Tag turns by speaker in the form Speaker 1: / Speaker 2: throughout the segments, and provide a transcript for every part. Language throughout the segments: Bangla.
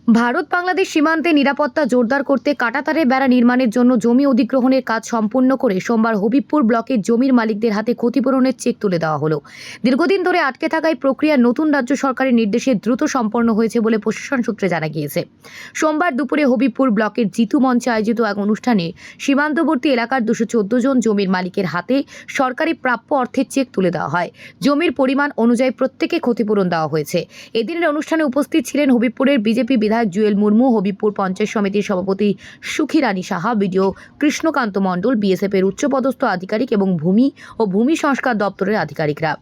Speaker 1: ভারত বাংলাদেশ সীমান্তে নিরাপত্তা জোরদার করতে কাঁটাতারের বেড়া নির্মাণের জন্য জমি অধিগ্রহণের কাজ সম্পূর্ণ করে সোমবার হবিবপুর ব্লকের জমির মালিকদের হাতে ক্ষতিপূরণের চেক তুলে দেওয়া হলো। দীর্ঘদিন ধরে আটকে থাকা এই প্রক্রিয়া নতুন রাজ্য সরকারের নির্দেশে দ্রুত সম্পন্ন হয়েছে বলে প্রশাসন সূত্রে জানা গিয়েছে। সোমবার দুপুরে হবিবপুর ব্লকের জিতু মঞ্চে আয়োজিত এক অনুষ্ঠানে সীমান্তবর্তী এলাকার 214 জন জমির মালিকের হাতে সরকারি প্রাপ্য অর্থের চেক তুলে দেওয়া হয়। জমির পরিমাণ অনুযায়ী প্রত্যেকে ক্ষতিপূরণ দেওয়া হয়েছে। এদিনের অনুষ্ঠানে উপস্থিত ছিলেন হবিবপুরের বিজেপি বিধায়ক জুয়েল মুর্মু, হবিবপুর পঞ্চায়েত সমিতির সভাপতি সুখী রানী সাহা, বিডিও কৃষ্ণকান্ত মণ্ডল, বিএসএফ এর উচ্চপদস্থ আধিকারিক এবং ভূমি ও ভূমি সংস্কার দপ্তরের আধিকারিকরা।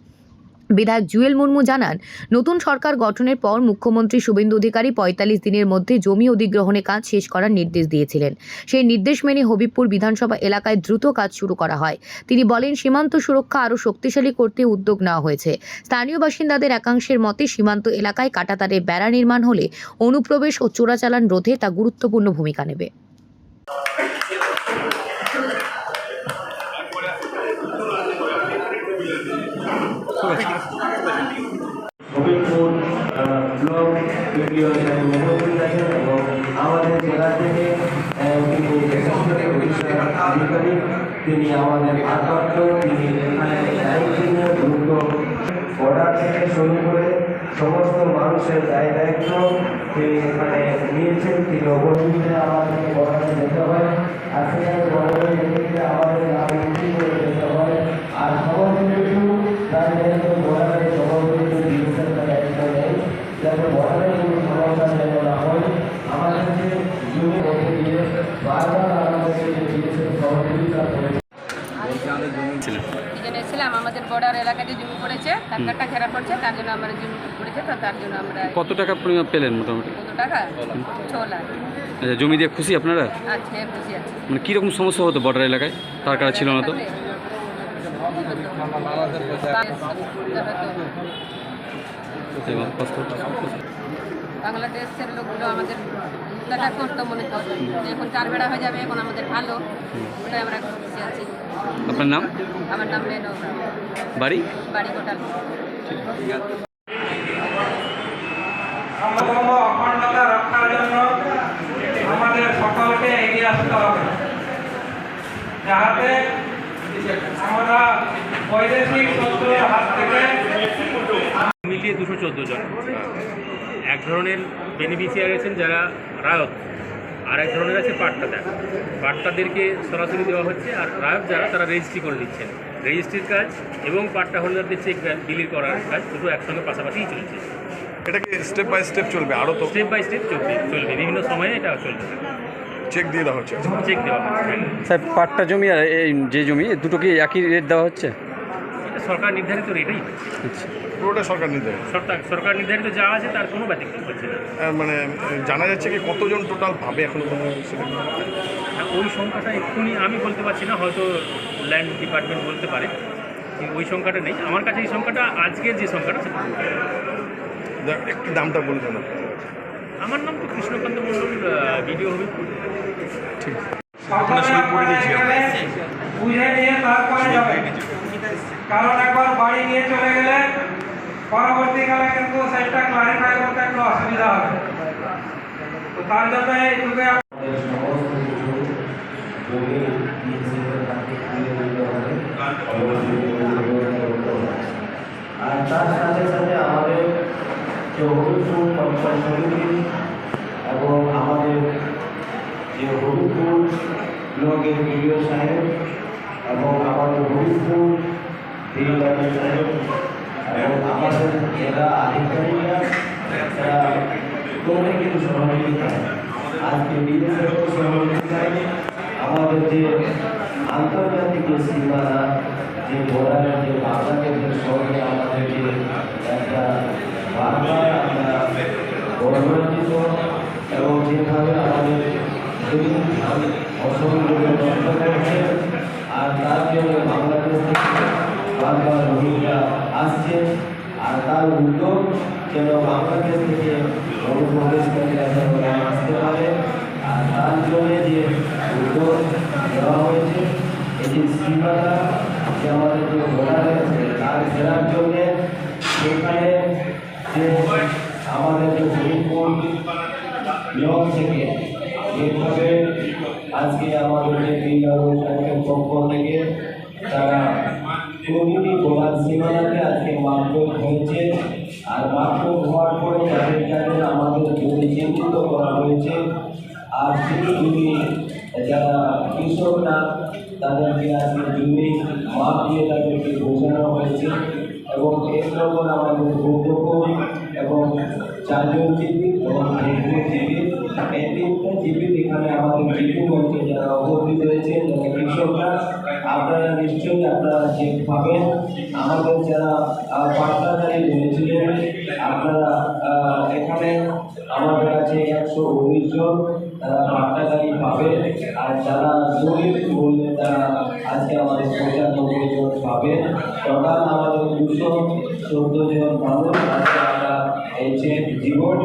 Speaker 1: বিধায়ক জুয়েল মুর্মু জানান, নতুন সরকার গঠনের পর মুখ্যমন্ত্রী শুভেন্দু অধিকারী 45 দিনের মধ্যে জমি অধিগ্রহণের কাজ শেষ করার নির্দেশ দিয়েছিলেন। সেই নির্দেশ মেনে হবিবপুর বিধানসভা এলাকায় দ্রুত কাজ শুরু করা হয়। তিনি বলেন, সীমান্ত সুরক্ষা আরও শক্তিশালী করতে উদ্যোগ নেওয়া হয়েছে। স্থানীয় বাসিন্দাদের একাংশের মতে সীমান্ত এলাকায় কাঁটাতারের বেড়া নির্মাণ হলে অনুপ্রবেশ ও চোরাচালান রোধে তা গুরুত্বপূর্ণ ভূমিকা নেবে।
Speaker 2: হবিবপুর ব্লক ভিডিও উপস্থিত আছেন এবং আমাদের জেলা থেকে তিনি আধিকারিক, তিনি আমাদের ভারপ্রাপ্ত, তিনি এখানে দায়িত্ব দ্রুত বর্ডার থেকে শুরু করে সমস্ত মানুষের দায় দায়িত্ব তিনি এখানে নিয়েছেন। তিনি অবশ্যই আমাদের বর্ডারে যেতে হয়, আর সেখানে বর্ডারে যেতে আমাদের নাম করে যেতে হয়। আর সমস্ত কিছু তার যেহেতু বর্ডারে সমস্ত কিছু জিনিসের দায়িত্ব নেই, যাতে বর্ডারে কোনো সমস্যা যেন না হয়। আমাদেরকে জমি মধ্যে দিয়ে বারবার আমাদেরকে যে জিনিসের সহযোগিতা করে
Speaker 3: এসেছিলাম। আমাদের বর্ডার এলাকাতে জমি পড়েছে, সরকারটা ঘেরা পড়ছে, তার জন্য আমরা জমি পড়েছে, তো তার জন্য আমরা।
Speaker 4: কত টাকা পরিমাণ পেলেন মোটামুটি?
Speaker 3: কত টাকা? 6 লাখ।
Speaker 4: আচ্ছা, জমি দিয়ে খুশি আপনারা?
Speaker 3: আচ্ছা, খুশি আছে।
Speaker 4: মানে কীরকম সমস্যা হতো বর্ডার এলাকায়? তার কারা ছিল না তো?
Speaker 3: বাংলাদেশের লোকগুলো আমাদের টাকা করতো মনে করতো, এখন 4 বেড়া হয়ে যাবে, এখন আমাদের ভালো, ওটাই আমরা খুশি আছি।
Speaker 4: আপনার নাম?
Speaker 3: আমার নাম রেনো।
Speaker 4: বাড়ি?
Speaker 3: বাড়ি কোটাল।
Speaker 5: অখণ্ডতা রক্ষার জন্য আমাদের সকলকে এগিয়ে আসতে হবে, যাহাতে আমরা বৈদেশিক শত্রুর হাত থেকে
Speaker 6: মিলিয়ে 214 জন। এক ধরনের বেনিফিশিয়ারি আছেন যারা রায়ত, আর এক ধরনের আছে পাট্টাদার। পাট্টাদেরকে সরাসরি দেওয়া হচ্ছে, আর রায়ত যারা তারা রেজিস্ট্রি করে দিচ্ছেন। রেজিস্ট্রির কাজ এবং পাট্টা হোল্ডারদের চেক বিলি করার কাজ দুটো একসঙ্গে পাশাপাশিই চলছে।
Speaker 7: এটা কি স্টেপ বাই স্টেপ চলবে? আরও তো
Speaker 6: স্টেপ বাই স্টেপ চলবে, বিভিন্ন সময়ে এটা চলবে।
Speaker 7: চেক দিয়ে দেওয়া হচ্ছে?
Speaker 6: চেক দেওয়া হচ্ছে।
Speaker 4: স্যার, পাট্টা জমি আর এই যে জমি, দুটো কি একই রেট দেওয়া হচ্ছে?
Speaker 6: এটা সরকার নির্ধারিত রেটেই হচ্ছে।
Speaker 4: আচ্ছা,
Speaker 7: পুরোটা সরকার নির্ধারিত?
Speaker 6: সরকার নির্ধারিত যা আছে তার কোনো ব্যতিক্রম হচ্ছে না।
Speaker 7: মানে জানা যাচ্ছে কি কতজন টোটাল পাবে এখন?
Speaker 6: ওই সংখ্যাটা এক্ষুনি আমি বলতে পারছি না, হয়তো ল্যান্ড ডিপার্টমেন্ট বলতে পারে, কিন্তু ওই সংখ্যাটা নেই আমার কাছে। এই সংখ্যাটা আজকের যে সংখ্যাটা সেটা
Speaker 7: একটু দামটা বলে দেন।
Speaker 6: আমার নাম তো কৃষ্ণকান্ত মণ্ডল, ভিডিও হবে।
Speaker 7: ঠিক
Speaker 5: বুঝে নিয়ে তারপরে যাবে, কারণ একবার বাড়ি নিয়ে চলে গেলে পরবর্তীকালে কিন্তু সেটা ক্লারিফাই করতে একটু অসুবিধা হবে। তো তার জন্য এই যুগে
Speaker 2: আর তার সাথে সাথে আমাদের যে হবিবপুর পঞ্চায়েত সমিতি এবং আমাদের যে হবিবপুর ব্লকের বিডিও সাহেব এবং আমাদের হবিবপুর ডিএলআর সাহেব এবং আমাদের জেলা আধিকারিকরা, তারা তোমরা কিন্তু সহযোগিতা আজকে বিদেশের সহযোগিতায় আমাদের যে আন্তর্জাতিক যে সীমানা, যে বর্ডারের যে বাংলাদেশের সঙ্গে আমাদের যে একটা বারবার আমরা গৌরবান্বিত, এবং যেভাবে আমাদের অসংখ্য নষ্ট করছে, আর তার জন্য বাংলাদেশ থেকে বারবার রোহিঙ্গা আসছে, আর তার উদ্যোগ যেন বাংলাদেশ থেকে অনুপ্রবেশকারীরা যেন আসতে পারে, আর তার জন্য যে উদ্যোগ দেওয়া হয়েছে, এই যে সীমানা যে আমাদের যে বর্ডারে তার ফেরার জন্যে সেখানে যে আমাদের যে হবিবপুর নিয়ম থেকে যেভাবে আজকে আমাদের যে ব্যাংকের পক্ষ থেকে তারা প্রতিটি গোলার সীমানাকে আজকে মারফত হয়েছে, আর মারফত হওয়ার পরে যাদের আমাদের জমি চিহ্নিত করা হয়েছে, আর সেই জমি যারা কৃষক না তাদেরকে আজকে জমি মাপ দিয়ে তাদেরকে বোঝানো হয়েছে। এবং এক নম্বর আমাদের বৈধব্য এবং 4 জন জীবী এবং 1 জন জীবী, এই 3টা জীবী এখানে আমাদের জীবী মঞ্চে যারা উপস্থিত রয়েছে, যারা কৃষকরা, আপনারা নিশ্চয়ই আপনারা চেক পাবেন। আমাদের যারা পাট্টাদারি রয়েছিলেন, আপনারা এখানে আমাদের কাছে 119 জন তারা পাট্টাদারি পাবে, আর যারা জমির মূল্যে তারা আজকে আমাদের 95 জন পাবে। টোটাল আমাদের 214 জন মানুষ আজকে আমরা এই যে জীবন